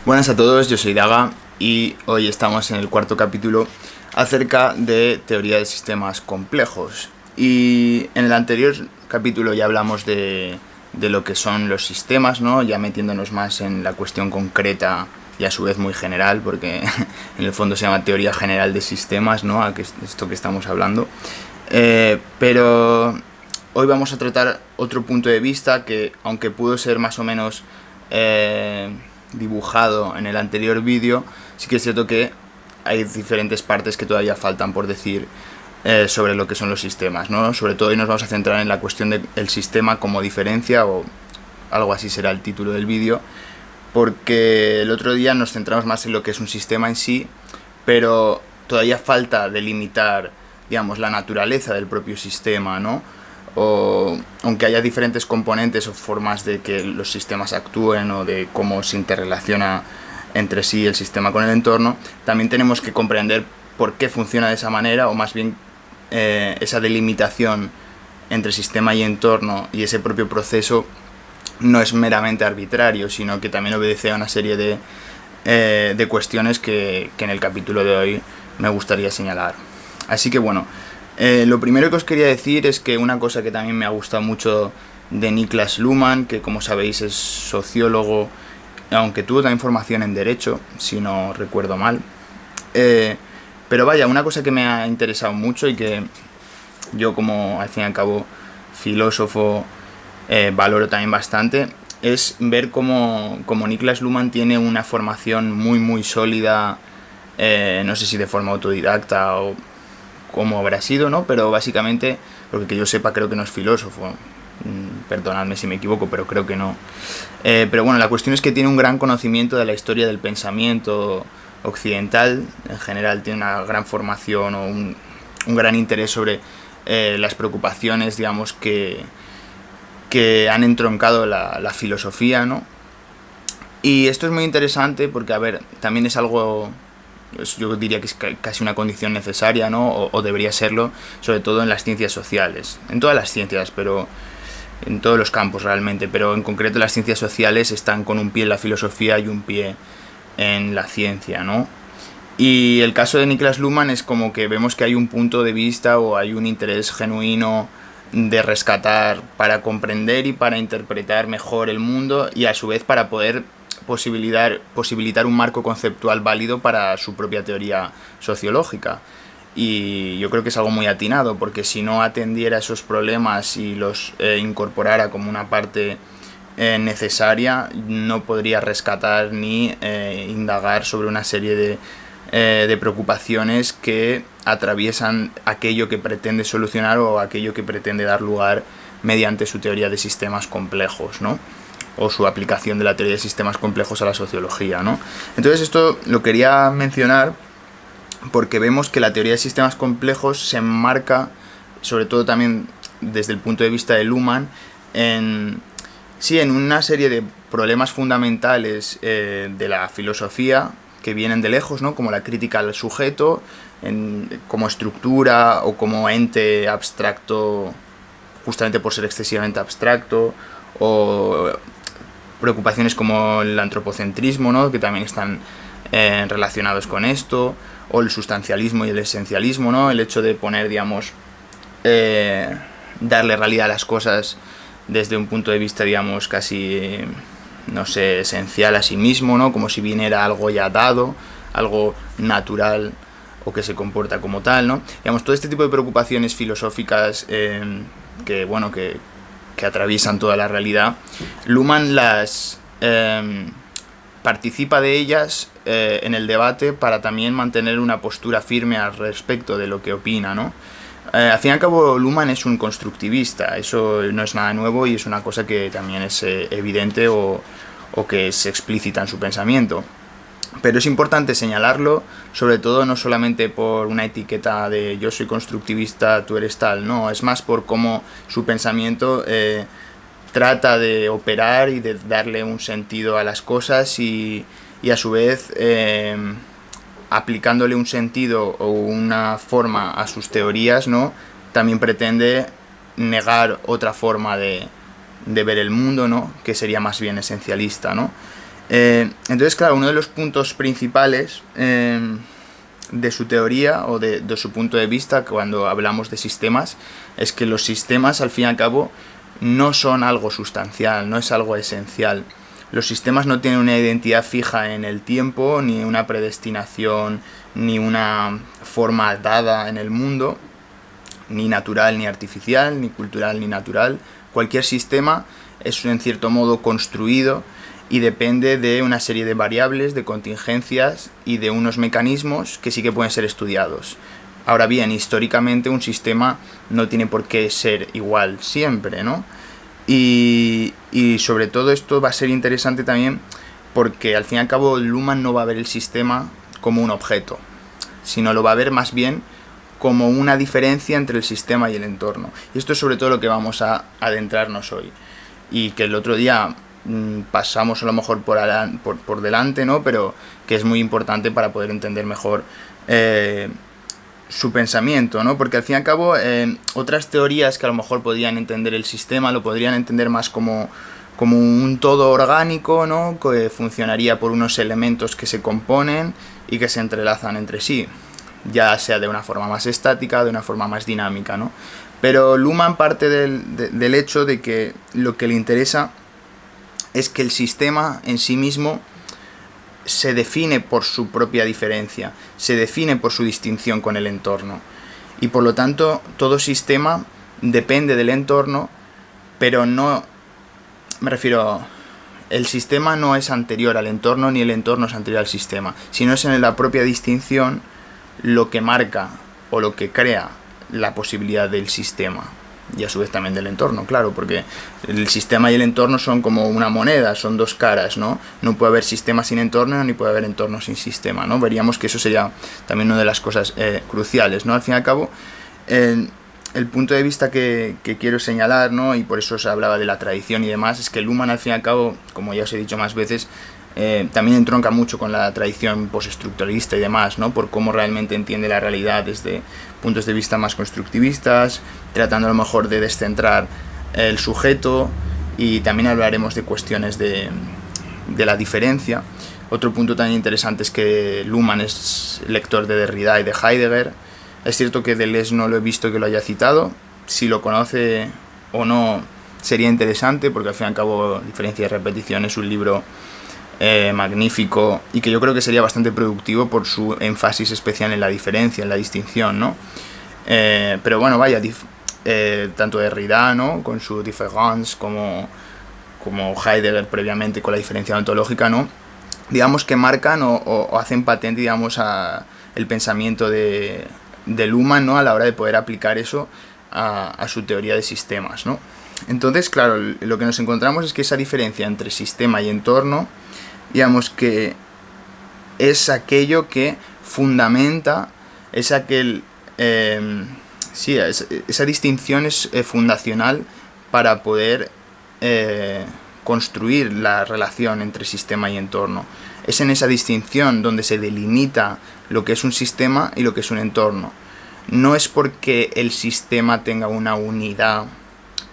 Buenas a todos, yo soy Daga y hoy estamos en el cuarto capítulo acerca de teoría de sistemas complejos. Y en el anterior capítulo ya hablamos de lo que son los sistemas, ¿no? Ya metiéndonos más en la cuestión concreta y a su vez muy general, porque en el fondo se llama teoría general de sistemas, ¿no? A esto que estamos hablando. Pero hoy vamos a tratar otro punto de vista que, aunque pudo ser más o menos dibujado en el anterior vídeo, sí que es cierto que hay diferentes partes que todavía faltan por decir sobre lo que son los sistemas, ¿no? Sobre todo hoy nos vamos a centrar en la cuestión del sistema como diferencia, o algo así será el título del vídeo, porque el otro día nos centramos más en lo que es un sistema en sí, pero todavía falta delimitar, digamos, la naturaleza del propio sistema, ¿no? O, aunque haya diferentes componentes o formas de que los sistemas actúen o de cómo se interrelaciona entre sí el sistema con el entorno, también tenemos que comprender por qué funciona de esa manera, o más bien esa delimitación entre sistema y entorno y ese propio proceso no es meramente arbitrario, sino que también obedece a una serie de cuestiones que en el capítulo de hoy me gustaría señalar. Así que bueno, lo primero que os quería decir es que una cosa que también me ha gustado mucho de Niklas Luhmann, que como sabéis es sociólogo, aunque tuvo también formación en Derecho, si no recuerdo mal. Pero vaya, una cosa que me ha interesado mucho y que yo, como al fin y al cabo filósofo, valoro también bastante, es ver cómo Niklas Luhmann tiene una formación muy sólida, no sé si de forma autodidacta o cómo habrá sido, ¿no? Pero básicamente, porque que yo sepa, creo que no es filósofo, perdonadme si me equivoco, pero creo que no. Pero bueno, la cuestión es que tiene un gran conocimiento de la historia del pensamiento occidental. En general tiene una gran formación o un gran interés sobre las preocupaciones, digamos, que han entroncado la filosofía, ¿no? Y esto es muy interesante porque, a ver, también es algo, yo diría que es casi una condición necesaria, ¿no? O debería serlo, sobre todo en las ciencias sociales, en todas las ciencias, pero en todos los campos realmente, pero en concreto las ciencias sociales están con un pie en la filosofía y un pie en la ciencia, ¿no? Y el caso de Niklas Luhmann es como que vemos que hay un punto de vista o hay un interés genuino de rescatar para comprender y para interpretar mejor el mundo, y a su vez para poder posibilitar un marco conceptual válido para su propia teoría sociológica. Y yo creo que es algo muy atinado, porque si no atendiera esos problemas y los incorporara como una parte necesaria, no podría rescatar ni indagar sobre una serie de preocupaciones que atraviesan aquello que pretende solucionar o aquello que pretende dar lugar mediante su teoría de sistemas complejos, ¿no? O su aplicación de la teoría de sistemas complejos a la sociología, ¿no? Entonces esto lo quería mencionar porque vemos que la teoría de sistemas complejos se enmarca, sobre todo también desde el punto de vista de Luhmann, en una serie de problemas fundamentales de la filosofía que vienen de lejos, ¿no? Como la crítica al sujeto, como estructura o como ente abstracto, justamente por ser excesivamente abstracto, o preocupaciones como el antropocentrismo, ¿no? Que también están relacionados con esto, o el sustancialismo y el esencialismo, ¿no? El hecho de poner, digamos, darle realidad a las cosas desde un punto de vista, digamos, casi, no sé, esencial a sí mismo, ¿no? Como si viniera algo ya dado, algo natural o que se comporta como tal, ¿no? Digamos, todo este tipo de preocupaciones filosóficas que, bueno, que atraviesan toda la realidad, Luhmann las participa de ellas en el debate para también mantener una postura firme al respecto de lo que opina, ¿no? Al fin y al cabo, Luhmann es un constructivista, eso no es nada nuevo y es una cosa que también es evidente o que es explícita en su pensamiento. Pero es importante señalarlo, sobre todo no solamente por una etiqueta de yo soy constructivista, tú eres tal, no, es más por cómo su pensamiento trata de operar y de darle un sentido a las cosas y a su vez aplicándole un sentido o una forma a sus teorías, ¿no? También pretende negar otra forma de ver el mundo, ¿no? Que sería más bien esencialista, ¿no? Entonces, claro, uno de los puntos principales de su teoría o de su punto de vista cuando hablamos de sistemas es que los sistemas, al fin y al cabo, no son algo sustancial, no es algo esencial. Los sistemas no tienen una identidad fija en el tiempo, ni una predestinación, ni una forma dada en el mundo, ni natural, ni artificial, ni cultural, ni natural. Cualquier sistema es en cierto modo construido y depende de una serie de variables, de contingencias y de unos mecanismos que sí que pueden ser estudiados. Ahora bien, históricamente un sistema no tiene por qué ser igual siempre, ¿no? Y sobre todo esto va a ser interesante también porque al fin y al cabo Luhmann no va a ver el sistema como un objeto, sino lo va a ver más bien como una diferencia entre el sistema y el entorno. Y esto es sobre todo lo que vamos a adentrarnos hoy. Y que el otro día pasamos a lo mejor por delante, ¿no? Pero que es muy importante para poder entender mejor su pensamiento, ¿no? Porque al fin y al cabo otras teorías que a lo mejor podrían entender el sistema lo podrían entender más como un todo orgánico, ¿no? Que funcionaría por unos elementos que se componen y que se entrelazan entre sí, ya sea de una forma más estática o de una forma más dinámica, ¿no? Pero Luhmann parte del hecho de que lo que le interesa es que el sistema en sí mismo se define por su propia diferencia, se define por su distinción con el entorno. Y por lo tanto, todo sistema depende del entorno, pero no... Me refiero... El sistema no es anterior al entorno, ni el entorno es anterior al sistema, sino es en la propia distinción lo que marca o lo que crea la posibilidad del sistema. Y a su vez también del entorno, claro, porque el sistema y el entorno son como una moneda, son dos caras, ¿no? No puede haber sistema sin entorno, ni puede haber entorno sin sistema, ¿no? Veríamos que eso sería también una de las cosas cruciales, ¿no? Al fin y al cabo, el punto de vista que quiero señalar, ¿no? Y por eso se hablaba de la tradición y demás, es que Luhmann, al fin y al cabo, como ya os he dicho más veces, también entronca mucho con la tradición postestructuralista y demás, ¿no? Por cómo realmente entiende la realidad desde puntos de vista más constructivistas, tratando a lo mejor de descentrar el sujeto, y también hablaremos de cuestiones de la diferencia. Otro punto tan interesante es que Luhmann es lector de Derrida y de Heidegger. Es cierto que Deleuze no lo he visto que lo haya citado. Si lo conoce o no sería interesante, porque al fin y al cabo Diferencia y Repetición es un libro magnífico y que yo creo que sería bastante productivo por su énfasis especial en la diferencia, en la distinción, ¿no? Pero bueno, vaya, tanto Derrida, ¿no? Con su différence, como Heidegger previamente con la diferencia ontológica, ¿no? Digamos que marcan o hacen patente, digamos, el pensamiento de Luhmann, ¿no? A la hora de poder aplicar eso a su teoría de sistemas, ¿no? Entonces, claro, lo que nos encontramos es que esa diferencia entre sistema y entorno, digamos que es aquello que fundamenta, es aquel... esa distinción es fundacional para poder construir la relación entre sistema y entorno. Es en esa distinción donde se delimita lo que es un sistema y lo que es un entorno. No es porque el sistema tenga una unidad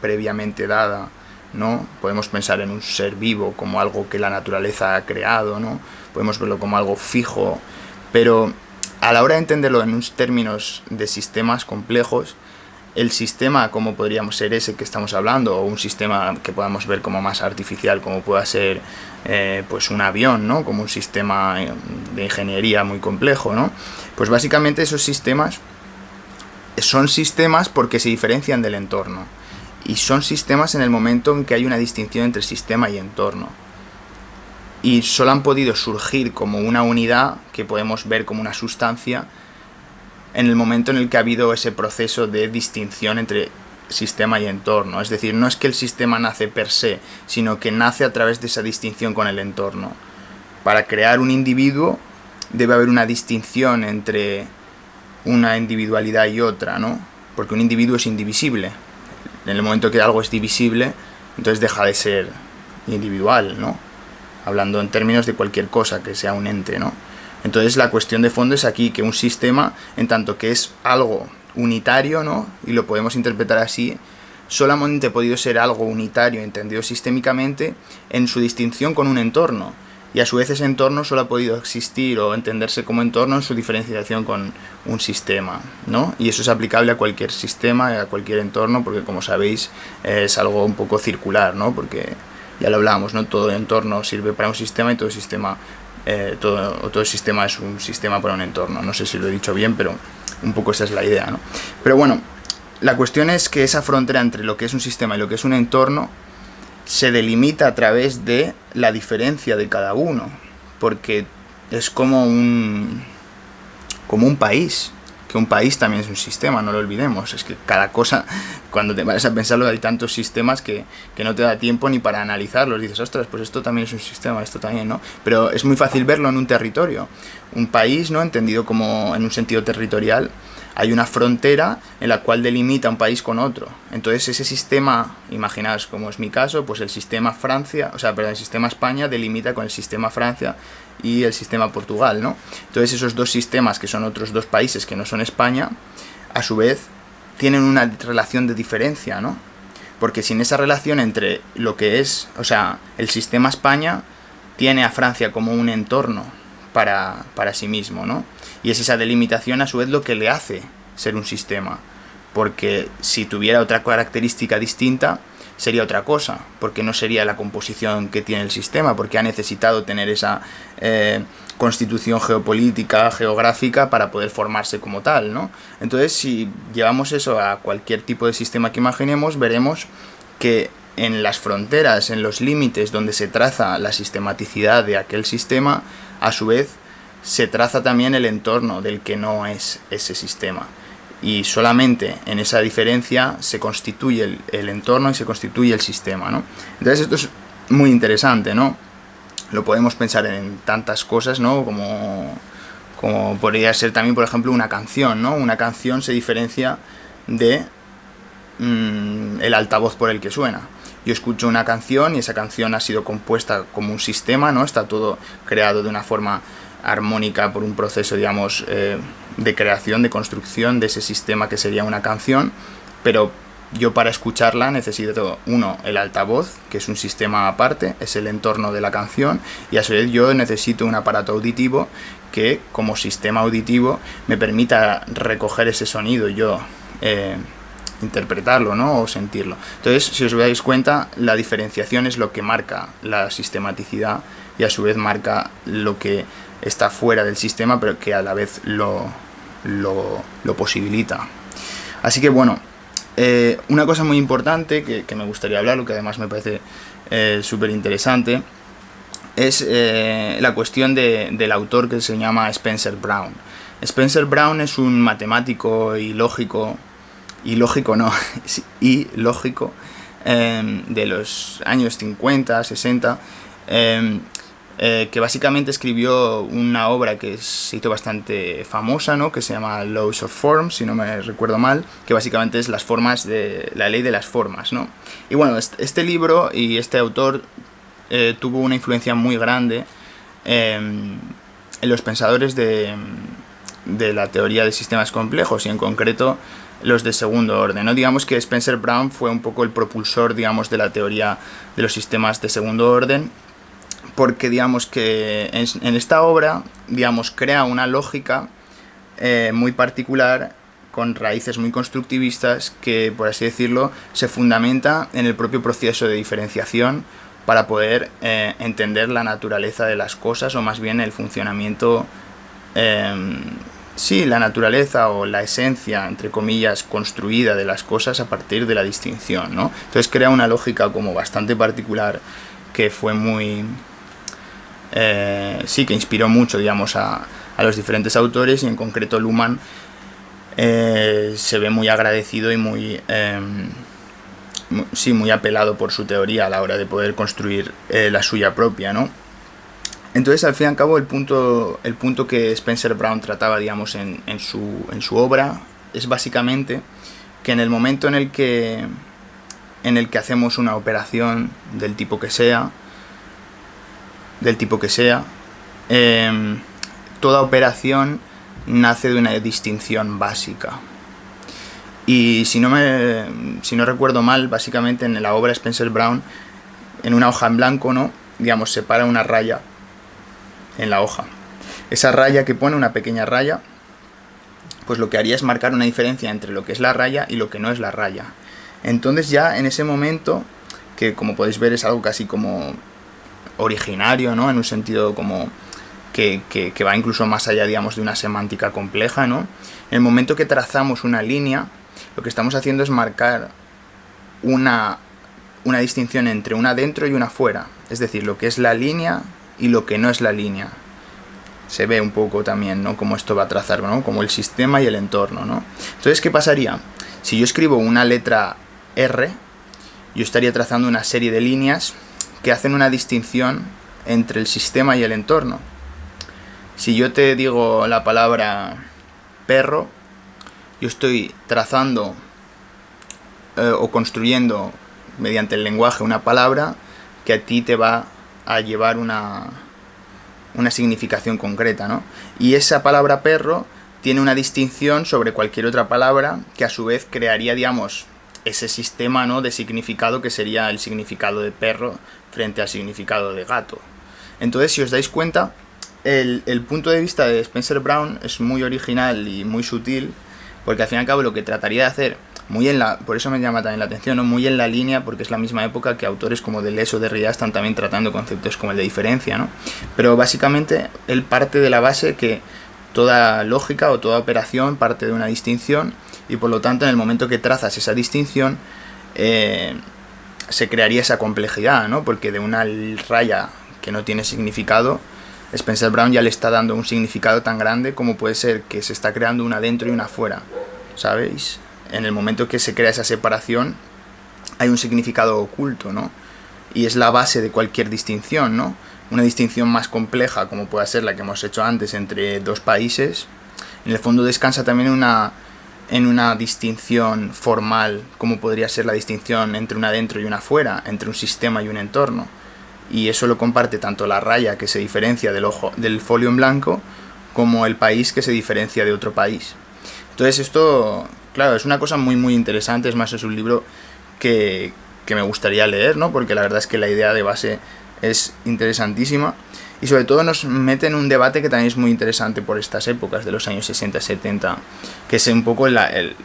previamente dada, ¿no? Podemos pensar en un ser vivo como algo que la naturaleza ha creado, ¿no? Podemos verlo como algo fijo, pero a la hora de entenderlo en unos términos de sistemas complejos, el sistema como podríamos ser ese que estamos hablando, o un sistema que podamos ver como más artificial, como pueda ser pues un avión, ¿no? Como un sistema de ingeniería muy complejo, ¿no? Pues básicamente esos sistemas son sistemas porque se diferencian del entorno, y son sistemas en el momento en que hay una distinción entre sistema y entorno, y solo han podido surgir como una unidad que podemos ver como una sustancia en el momento en el que ha habido ese proceso de distinción entre sistema y entorno. Es decir, no es que el sistema nace per se, sino que nace a través de esa distinción con el entorno. Para crear un individuo debe haber una distinción entre una individualidad y otra, ¿no? Porque un individuo es indivisible. En el momento que algo es divisible, entonces deja de ser individual, ¿no? Hablando en términos de cualquier cosa que sea un ente, ¿no? Entonces la cuestión de fondo es aquí, que un sistema, en tanto que es algo unitario, ¿no? Y lo podemos interpretar así, solamente ha podido ser algo unitario, entendido sistémicamente, en su distinción con un entorno. y a su vez ese entorno solo ha podido existir o entenderse como entorno en su diferenciación con un sistema, ¿no? Y eso es aplicable a cualquier sistema, a cualquier entorno, porque como sabéis es algo un poco circular, ¿no? Porque ya lo hablábamos, ¿no? Todo entorno sirve para un sistema y todo sistema, todo sistema es un sistema para un entorno. No sé si lo he dicho bien, pero un poco esa es la idea, ¿no? Pero bueno, la cuestión es que esa frontera entre lo que es un sistema y lo que es un entorno se delimita a través de la diferencia de cada uno, porque es como un país, que un país también es un sistema, no lo olvidemos. Es que cada cosa, cuando te vas a pensarlo, hay tantos sistemas que no te da tiempo ni para analizarlos. Dices, ostras, pues esto también es un sistema, esto también, ¿no? Pero es muy fácil verlo en un territorio. Un país, ¿no? Entendido como en un sentido territorial, hay una frontera en la cual delimita un país con otro. Entonces ese sistema, imaginaos como es mi caso, pues el sistema Francia, el sistema España delimita con el sistema Francia y el sistema Portugal, ¿no? Entonces esos dos sistemas, que son otros dos países que no son España, a su vez tienen una relación de diferencia, ¿no? Porque sin esa relación entre lo que es, el sistema España tiene a Francia como un entorno para sí mismo, ¿no? Y es esa delimitación a su vez lo que le hace ser un sistema, porque si tuviera otra característica distinta sería otra cosa, porque no sería la composición que tiene el sistema, porque ha necesitado tener esa constitución geopolítica, geográfica para poder formarse como tal, ¿no? Entonces, si llevamos eso a cualquier tipo de sistema que imaginemos, veremos que en las fronteras, en los límites donde se traza la sistematicidad de aquel sistema, a su vez se traza también el entorno del que no es ese sistema. Y solamente en esa diferencia se constituye el entorno y se constituye el sistema, ¿no? Entonces esto es muy interesante, ¿no? Lo podemos pensar en tantas cosas, ¿no? Como podría ser también, por ejemplo, una canción, ¿no? Una canción se diferencia de el altavoz por el que suena. Yo escucho una canción y esa canción ha sido compuesta como un sistema, ¿no? Está todo creado de una forma armónica por un proceso, digamos, de creación, de construcción de ese sistema que sería una canción, pero yo para escucharla necesito, el altavoz, que es un sistema aparte, es el entorno de la canción, y a su vez yo necesito un aparato auditivo que, como sistema auditivo, me permita recoger ese sonido y yo interpretarlo, ¿no? O sentirlo. Entonces, si os dais cuenta, la diferenciación es lo que marca la sistematicidad y a su vez marca lo que está fuera del sistema, pero que a la vez lo posibilita. Así que bueno, una cosa muy importante que me gustaría hablar, lo que además me parece súper interesante, es la cuestión del autor que se llama Spencer Brown. Spencer Brown es un matemático y lógico de los años 50, 60, que básicamente escribió una obra que se hizo bastante famosa, ¿no? Que se llama Laws of Form, si no me recuerdo mal, que básicamente es las formas de la ley de las formas, ¿no? Y bueno, este libro y este autor tuvo una influencia muy grande en los pensadores de la teoría de sistemas complejos y en concreto los de segundo orden, ¿no? Digamos que Spencer Brown fue un poco el propulsor, digamos, de la teoría de los sistemas de segundo orden, porque digamos que en esta obra, digamos, crea una lógica muy particular con raíces muy constructivistas que, por así decirlo, se fundamenta en el propio proceso de diferenciación para poder entender la naturaleza de las cosas, o más bien el funcionamiento, la naturaleza o la esencia, entre comillas, construida de las cosas a partir de la distinción, ¿no? Entonces crea una lógica como bastante particular que fue muy... que inspiró mucho, digamos, a los diferentes autores, y en concreto Luhmann se ve muy agradecido y muy apelado por su teoría a la hora de poder construir la suya propia, ¿no? Entonces, al fin y al cabo, el punto que Spencer Brown trataba, digamos, en su obra es básicamente que en el momento en el que hacemos una operación del tipo que sea, toda operación nace de una distinción básica. Y si no recuerdo mal, básicamente en la obra Spencer Brown, en una hoja en blanco, ¿no? Digamos, separa una raya en la hoja. Esa raya que pone, una pequeña raya, pues lo que haría es marcar una diferencia entre lo que es la raya y lo que no es la raya. Entonces ya en ese momento, que como podéis ver es algo casi como originario, ¿no? En un sentido como que va incluso más allá, digamos, de una semántica compleja, ¿no? En el momento que trazamos una línea, lo que estamos haciendo es marcar una distinción entre una dentro y una fuera. Es decir, lo que es la línea y lo que no es la línea. Se ve un poco también, ¿no? Cómo esto va a trazar, ¿no? Como el sistema y el entorno, ¿no? Entonces, ¿qué pasaría? Si yo escribo una letra R, yo estaría trazando una serie de líneas que hacen una distinción entre el sistema y el entorno. Si yo te digo la palabra perro, yo estoy trazando o construyendo mediante el lenguaje una palabra que a ti te va a llevar una significación concreta, ¿no? Y esa palabra perro tiene una distinción sobre cualquier otra palabra que a su vez crearía, digamos, ese sistema, ¿no?, de significado que sería el significado de perro frente al significado de gato. Entonces, si os dais cuenta, el punto de vista de Spencer Brown es muy original y muy sutil, porque al fin y al cabo lo que trataría de hacer, por eso me llama también la atención, ¿no?, muy en la línea, porque es la misma época que autores como Deleuze o Derrida están también tratando conceptos como el de diferencia, ¿no? Pero básicamente él parte de la base que toda lógica o toda operación parte de una distinción, y por lo tanto en el momento que trazas esa distinción se crearía esa complejidad, ¿no? Porque de una raya que no tiene significado, Spencer Brown ya le está dando un significado tan grande como puede ser que se está creando una dentro y una fuera, ¿sabéis? En el momento que se crea esa separación hay un significado oculto, ¿no? Y es la base de cualquier distinción, ¿no? Una distinción más compleja como puede ser la que hemos hecho antes entre dos países, en el fondo descansa también en una distinción formal, como podría ser la distinción entre una dentro y una fuera, entre un sistema y un entorno. Y eso lo comparte tanto la raya, que se diferencia del folio en blanco, como el país, que se diferencia de otro país. Entonces esto, claro, es una cosa muy muy interesante. Es más, es un libro que me gustaría leer, ¿no? Porque la verdad es que la idea de base es interesantísima, y sobre todo nos mete en un debate que también es muy interesante por estas épocas de los años 60-70, que es un poco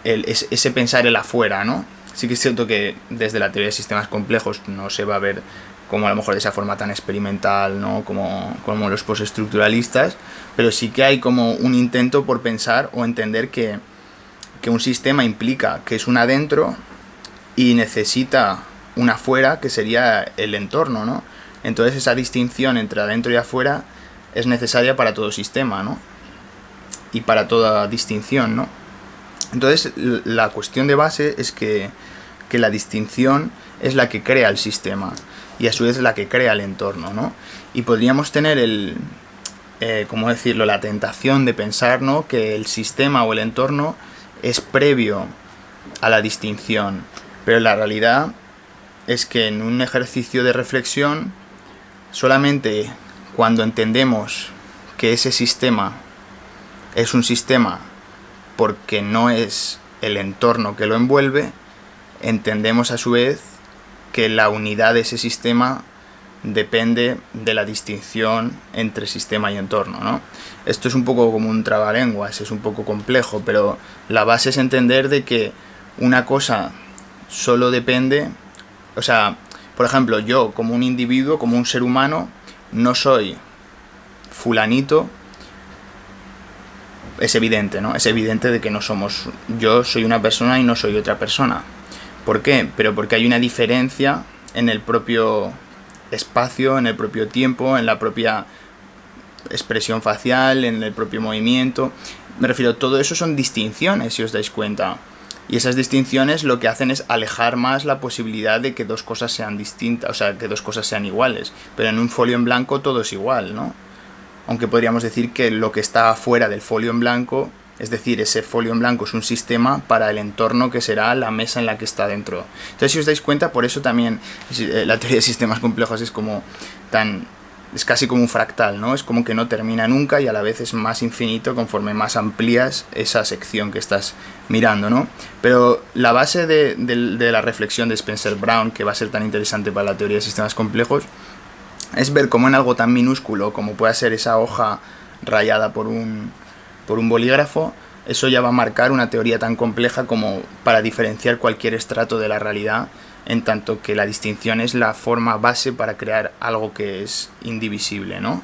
ese pensar el afuera, ¿no? Sí que es cierto que desde la teoría de sistemas complejos no se va a ver como a lo mejor de esa forma tan experimental, ¿no?, como los postestructuralistas, pero sí que hay como un intento por pensar o entender que un sistema implica que es un adentro y necesita un afuera, que sería el entorno, ¿no? Entonces esa distinción entre adentro y afuera es necesaria para todo sistema, ¿no? Y para toda distinción, ¿no? Entonces la cuestión de base es que la distinción es la que crea el sistema y a su vez la que crea el entorno, ¿no? Y podríamos tener ¿cómo decirlo?, la tentación de pensar, ¿no?, que el sistema o el entorno es previo a la distinción, pero la realidad es que en un ejercicio de reflexión, solamente cuando entendemos que ese sistema es un sistema porque no es el entorno que lo envuelve, entendemos a su vez que la unidad de ese sistema depende de la distinción entre sistema y entorno, ¿no? Esto es un poco como un trabalenguas, es un poco complejo, pero la base es entender de que una cosa solo depende, o sea, por ejemplo, yo como un individuo, como un ser humano, no soy fulanito. Es evidente, ¿no? Es evidente de que no somos... Yo soy una persona y no soy otra persona. ¿Por qué? Pero porque hay una diferencia en el propio espacio, en el propio tiempo, en la propia expresión facial, en el propio movimiento. Me refiero, todo eso son distinciones, si os dais cuenta. Y esas distinciones lo que hacen es alejar más la posibilidad de que dos cosas sean distintas, o sea, que dos cosas sean iguales. Pero en un folio en blanco todo es igual, ¿no? Aunque podríamos decir que lo que está fuera del folio en blanco, es decir, ese folio en blanco es un sistema para el entorno que será la mesa en la que está dentro. Entonces, si os dais cuenta, por eso también la teoría de sistemas complejos es como es casi como un fractal, ¿no? Es como que no termina nunca y a la vez es más infinito conforme más amplías esa sección que estás mirando, ¿no? Pero la base de la reflexión de Spencer Brown, que va a ser tan interesante para la teoría de sistemas complejos, es ver cómo en algo tan minúsculo como pueda ser esa hoja rayada por un bolígrafo, eso ya va a marcar una teoría tan compleja como para diferenciar cualquier estrato de la realidad, en tanto que la distinción es la forma base para crear algo que es indivisible, ¿no?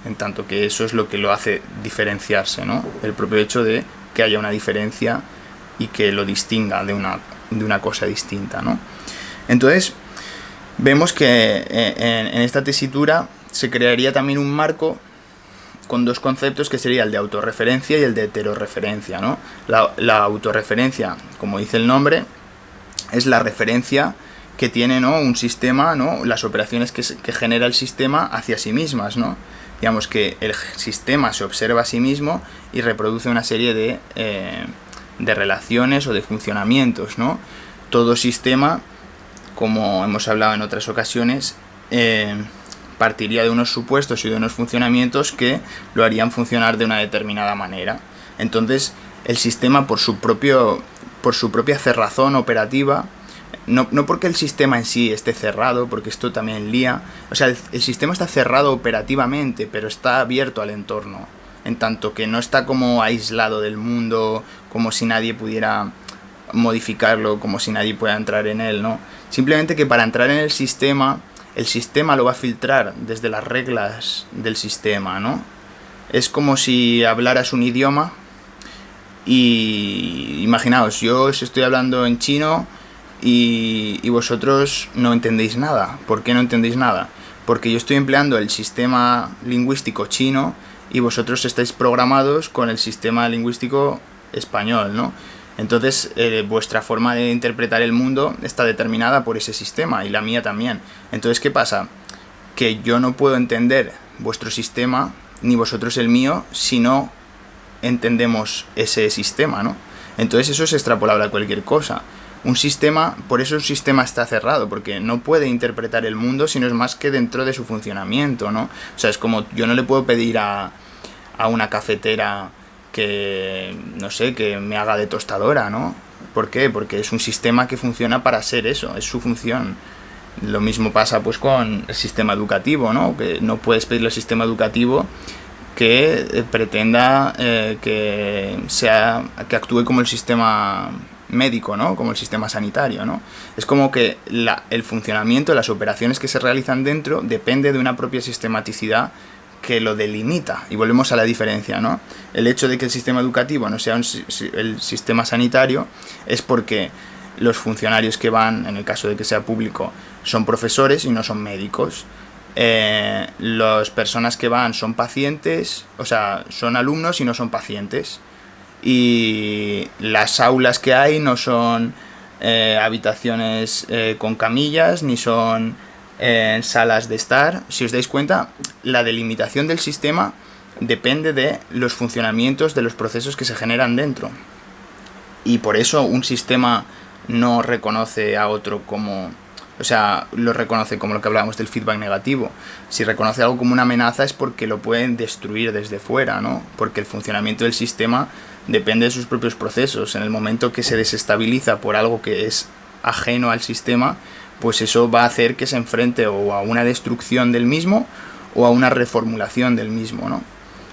En tanto que eso es lo que lo hace diferenciarse, ¿no? El propio hecho de que haya una diferencia y que lo distinga de una cosa distinta, ¿no? Entonces, vemos que en esta tesitura se crearía también un marco con dos conceptos, que sería el de autorreferencia y el de heterorreferencia, ¿no? La autorreferencia, como dice el nombre, es la referencia que tiene, ¿no?, un sistema, ¿no?, las operaciones que genera el sistema hacia sí mismas, ¿no? Digamos que el sistema se observa a sí mismo y reproduce una serie de relaciones o de funcionamientos, ¿no? Todo sistema, como hemos hablado en otras ocasiones, partiría de unos supuestos y de unos funcionamientos que lo harían funcionar de una determinada manera. Entonces, el sistema, por su propia cerrazón operativa, no porque el sistema en sí esté cerrado, porque esto también lía, o sea, el sistema está cerrado operativamente, pero está abierto al entorno, en tanto que no está como aislado del mundo, como si nadie pudiera modificarlo, como si nadie pueda entrar en él, ¿no? Simplemente que para entrar en el sistema lo va a filtrar desde las reglas del sistema, ¿no? Es como si hablaras un idioma y imaginaos, yo os estoy hablando en chino y vosotros no entendéis nada. ¿Por qué no entendéis nada? Porque yo estoy empleando el sistema lingüístico chino y vosotros estáis programados con el sistema lingüístico español, ¿no? Entonces, vuestra forma de interpretar el mundo está determinada por ese sistema y la mía también. Entonces, ¿qué pasa? Que yo no puedo entender vuestro sistema ni vosotros el mío si no entendemos ese sistema, ¿no? Entonces eso es extrapolable a cualquier cosa. Un sistema, por eso un sistema está cerrado, porque no puede interpretar el mundo si no es más que dentro de su funcionamiento, ¿no? O sea, es como yo no le puedo pedir a una cafetera que, no sé, que me haga de tostadora, ¿no? ¿Por qué? Porque es un sistema que funciona para ser eso, es su función. Lo mismo pasa pues con el sistema educativo, ¿no? Que no puedes pedirle al sistema educativo que pretenda que actúe como el sistema médico, ¿no? Como el sistema sanitario, ¿no? Es como que el funcionamiento, las operaciones que se realizan dentro depende de una propia sistematicidad que lo delimita. Y volvemos a la diferencia, ¿no? El hecho de que el sistema educativo no sea el sistema sanitario es porque los funcionarios que van, en el caso de que sea público, son profesores y no son médicos. Las personas que van son pacientes, o sea, son alumnos y no son pacientes. Y las aulas que hay no son habitaciones con camillas, ni son salas de estar. Si os dais cuenta, la delimitación del sistema depende de los funcionamientos de los procesos que se generan dentro. Y por eso un sistema no reconoce a otro como... O sea, lo reconoce como lo que hablábamos del feedback negativo. Si reconoce algo como una amenaza es porque lo pueden destruir desde fuera, ¿no? Porque el funcionamiento del sistema depende de sus propios procesos. En el momento que se desestabiliza por algo que es ajeno al sistema, pues eso va a hacer que se enfrente o a una destrucción del mismo o a una reformulación del mismo, ¿no?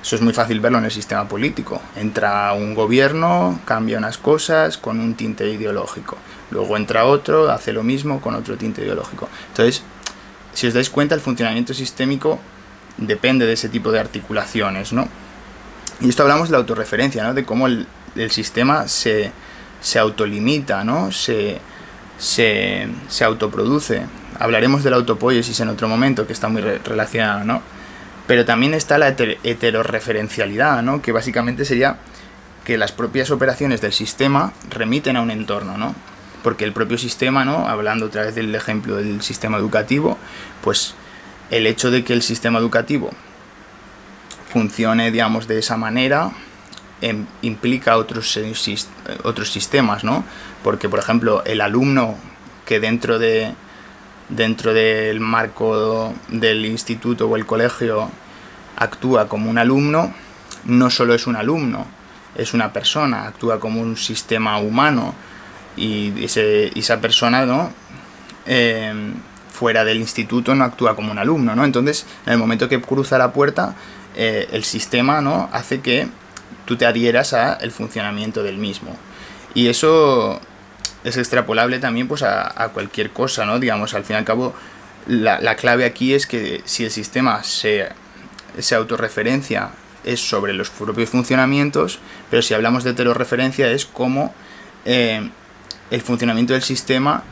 Eso es muy fácil verlo en el sistema político. Entra un gobierno, cambia unas cosas con un tinte ideológico. Luego entra otro, hace lo mismo con otro tinte ideológico. Entonces, si os dais cuenta, el funcionamiento sistémico depende de ese tipo de articulaciones, ¿no? Y esto hablamos de la autorreferencia, ¿no? De cómo el sistema se autolimita, ¿no? Se autoproduce. Hablaremos de la autopoiesis en otro momento, que está muy relacionado, ¿no? Pero también está la heterorreferencialidad, ¿no? Que básicamente sería que las propias operaciones del sistema remiten a un entorno, ¿no? Porque el propio sistema, ¿no? Hablando otra vez del ejemplo del sistema educativo, pues el hecho de que el sistema educativo funcione, digamos, de esa manera implica otros sistemas, ¿no? Porque, por ejemplo, el alumno que dentro del marco del instituto o el colegio actúa como un alumno, no solo es un alumno, es una persona, actúa como un sistema humano y esa persona, ¿no? fuera del instituto no actúa como un alumno, ¿no? Entonces, en el momento que cruza la puerta, el sistema, ¿no?, hace que tú te adhieras al funcionamiento del mismo. Y eso es extrapolable también pues a cualquier cosa, ¿no? Digamos, al fin y al cabo, la clave aquí es que si el sistema se autorreferencia es sobre los propios funcionamientos, pero si hablamos de heterorreferencia es cómo el funcionamiento del sistema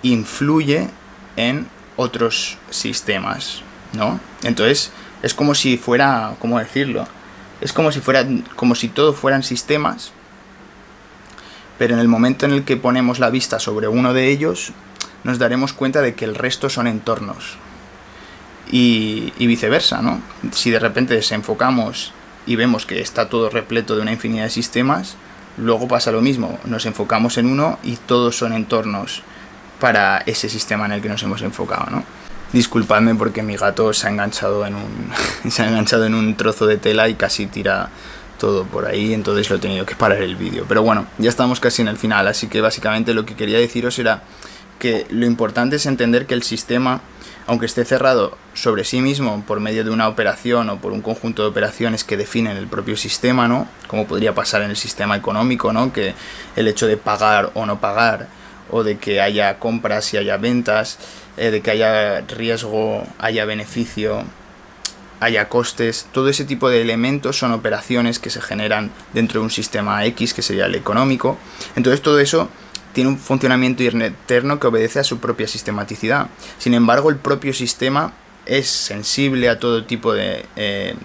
influye en otros sistemas, ¿no? Entonces es como si fuera, ¿cómo decirlo? Es como si todo fueran sistemas, pero en el momento en el que ponemos la vista sobre uno de ellos, nos daremos cuenta de que el resto son entornos. Y viceversa, ¿no? Si de repente desenfocamos y vemos que está todo repleto de una infinidad de sistemas, luego pasa lo mismo, nos enfocamos en uno y todos son entornos para ese sistema en el que nos hemos enfocado, ¿no? Disculpadme porque mi gato se ha enganchado en un trozo de tela y casi tira todo por ahí, entonces lo he tenido que parar el vídeo. Pero bueno, ya estamos casi en el final, así que básicamente lo que quería deciros era que lo importante es entender que el sistema, aunque esté cerrado sobre sí mismo por medio de una operación o por un conjunto de operaciones que definen el propio sistema, ¿no?, como podría pasar en el sistema económico, ¿no?, que el hecho de pagar o no pagar, o de que haya compras y haya ventas, de que haya riesgo, haya beneficio, haya costes, todo ese tipo de elementos son operaciones que se generan dentro de un sistema X, que sería el económico. Entonces todo eso tiene un funcionamiento interno que obedece a su propia sistematicidad. Sin embargo, el propio sistema es sensible a todo tipo de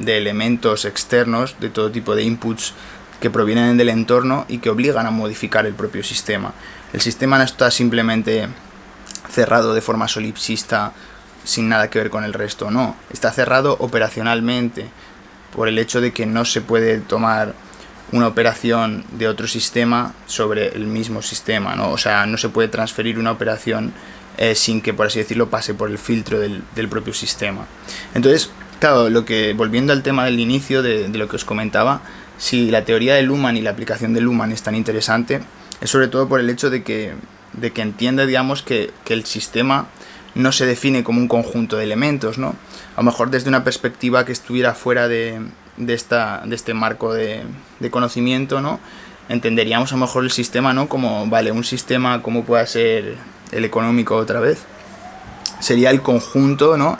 elementos externos, de todo tipo de inputs que provienen del entorno y que obligan a modificar el propio sistema. El sistema no está simplemente cerrado de forma solipsista, sin nada que ver con el resto, no. Está cerrado operacionalmente, por el hecho de que no se puede tomar una operación de otro sistema sobre el mismo sistema, ¿no? O sea, no se puede transferir una operación sin que, por así decirlo, pase por el filtro del propio sistema. Entonces, claro, volviendo al tema del inicio de lo que os comentaba, si la teoría de Luhmann y la aplicación de Luhmann es tan interesante, es sobre todo por el hecho de que entiende, digamos, que el sistema no se define como un conjunto de elementos, ¿no? A lo mejor desde una perspectiva que estuviera fuera de este marco de conocimiento, ¿no?, entenderíamos a lo mejor el sistema, ¿no?, como, vale, un sistema como pueda ser el económico otra vez, sería el conjunto, ¿no?,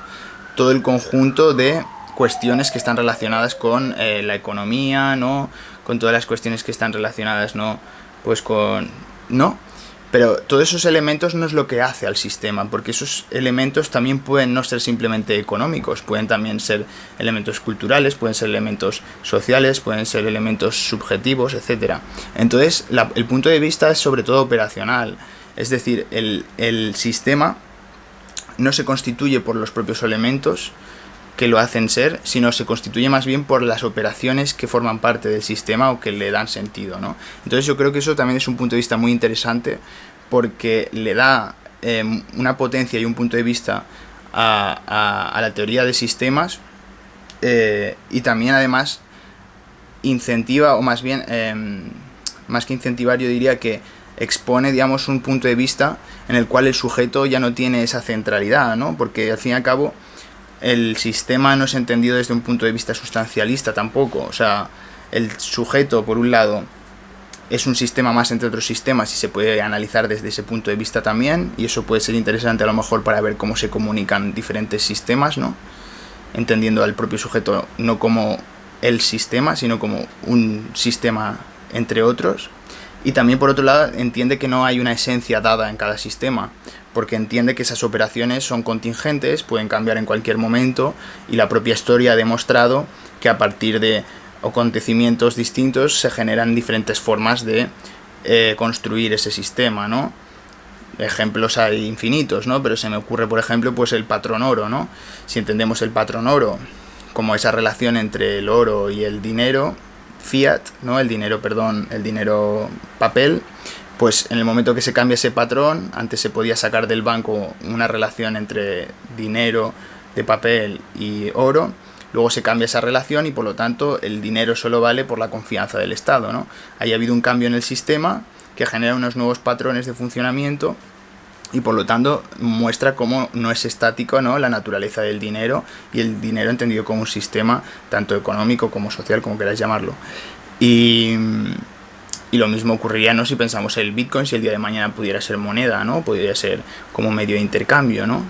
todo el conjunto de cuestiones que están relacionadas con la economía, ¿no?, con todas las cuestiones que están relacionadas, ¿no?, pues con... ¿no? Pero todos esos elementos no es lo que hace al sistema, porque esos elementos también pueden no ser simplemente económicos, pueden también ser elementos culturales, pueden ser elementos sociales, pueden ser elementos subjetivos, etc. Entonces, el punto de vista es sobre todo operacional, es decir, el sistema no se constituye por los propios elementos que lo hacen ser, sino se constituye más bien por las operaciones que forman parte del sistema o que le dan sentido, ¿no? Entonces yo creo que eso también es un punto de vista muy interesante, porque le da una potencia y un punto de vista a la teoría de sistemas, y también además incentiva, o más bien, más que incentivar, yo diría que expone, digamos, un punto de vista en el cual el sujeto ya no tiene esa centralidad, ¿no? Porque al fin y al cabo el sistema no es entendido desde un punto de vista sustancialista tampoco. O sea, el sujeto, por un lado, es un sistema más entre otros sistemas y se puede analizar desde ese punto de vista también, y eso puede ser interesante a lo mejor para ver cómo se comunican diferentes sistemas, ¿no? Entendiendo al propio sujeto no como el sistema, sino como un sistema entre otros. Y también, por otro lado, entiende que no hay una esencia dada en cada sistema, porque entiende que esas operaciones son contingentes, pueden cambiar en cualquier momento, y la propia historia ha demostrado que a partir de acontecimientos distintos se generan diferentes formas de construir ese sistema, ¿no? Ejemplos hay infinitos, ¿no? Pero se me ocurre, por ejemplo, pues el patrón oro, ¿no? Si entendemos el patrón oro como esa relación entre el oro y el dinero fiat, ¿no? El dinero papel, pues en el momento que se cambia ese patrón, antes se podía sacar del banco una relación entre dinero de papel y oro, luego se cambia esa relación y por lo tanto el dinero solo vale por la confianza del Estado, ¿no? Ahí ha habido un cambio en el sistema que genera unos nuevos patrones de funcionamiento, y por lo tanto muestra cómo no es estático, ¿no?, la naturaleza del dinero, y el dinero entendido como un sistema tanto económico como social, como queráis llamarlo. Y lo mismo ocurriría, ¿no?, si pensamos el Bitcoin, si el día de mañana pudiera ser moneda, ¿no?, podría ser como medio de intercambio, ¿no?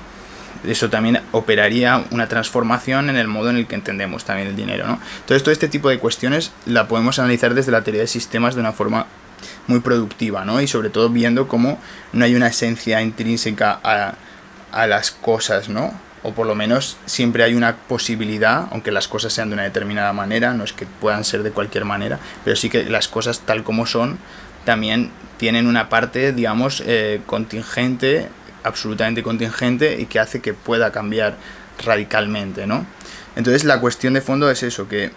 Eso también operaría una transformación en el modo en el que entendemos también el dinero, ¿no? Entonces todo este tipo de cuestiones la podemos analizar desde la teoría de sistemas de una forma muy productiva, ¿no? Y sobre todo viendo cómo no hay una esencia intrínseca a las cosas, ¿no? O por lo menos siempre hay una posibilidad, aunque las cosas sean de una determinada manera, no es que puedan ser de cualquier manera, pero sí que las cosas tal como son también tienen una parte, digamos, contingente, absolutamente contingente, y que hace que pueda cambiar radicalmente, ¿no? Entonces la cuestión de fondo es eso, que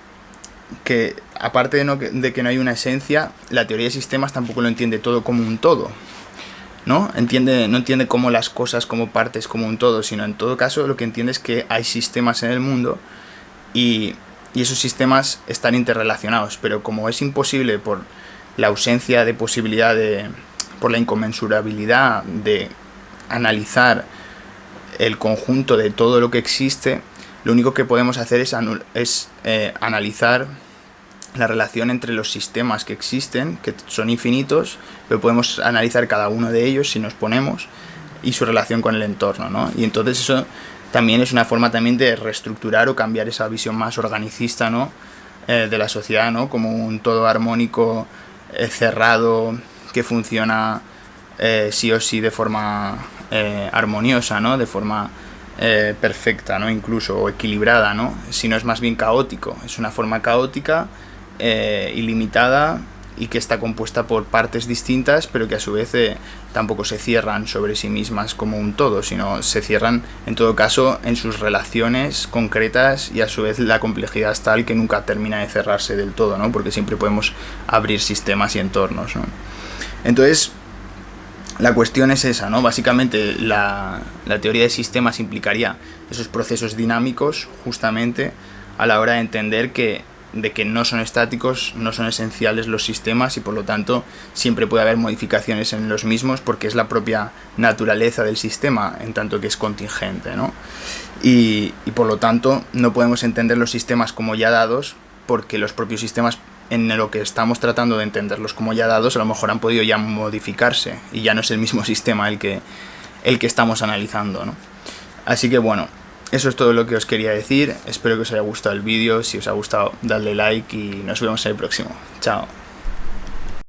aparte de que no hay una esencia, la teoría de sistemas tampoco lo entiende todo como un todo, ¿no? No entiende como las cosas como partes, como un todo, sino en todo caso lo que entiende es que hay sistemas en el mundo y esos sistemas están interrelacionados, pero como es imposible por la ausencia de posibilidad por la inconmensurabilidad de analizar el conjunto de todo lo que existe, lo único que podemos hacer es analizar la relación entre los sistemas que existen, que son infinitos, pero podemos analizar cada uno de ellos si nos ponemos, y su relación con el entorno, ¿no? Y entonces eso también es una forma también de reestructurar o cambiar esa visión más organicista, ¿no?, de la sociedad, ¿no?, como un todo armónico, cerrado, que funciona sí o sí de forma armoniosa, ¿no?, de forma perfecta, ¿no?, incluso, o equilibrada, ¿no?, sino es más bien caótico, es una forma caótica, ilimitada, y que está compuesta por partes distintas, pero que a su vez tampoco se cierran sobre sí mismas como un todo, sino se cierran en todo caso en sus relaciones concretas, y a su vez la complejidad es tal que nunca termina de cerrarse del todo, ¿no?, porque siempre podemos abrir sistemas y entornos, ¿no? Entonces la cuestión es esa, ¿no? Básicamente la teoría de sistemas implicaría esos procesos dinámicos, justamente a la hora de entender de que no son estáticos, no son esenciales los sistemas, y por lo tanto siempre puede haber modificaciones en los mismos, porque es la propia naturaleza del sistema, en tanto que es contingente, ¿no? Y por lo tanto no podemos entender los sistemas como ya dados, porque los propios sistemas, en lo que estamos tratando de entenderlos como ya dados, a lo mejor han podido ya modificarse, y ya no es el mismo sistema el que estamos analizando, ¿no? Así que bueno, eso es todo lo que os quería decir. Espero que os haya gustado el vídeo. Si os ha gustado, dadle like y nos vemos en el próximo. Chao.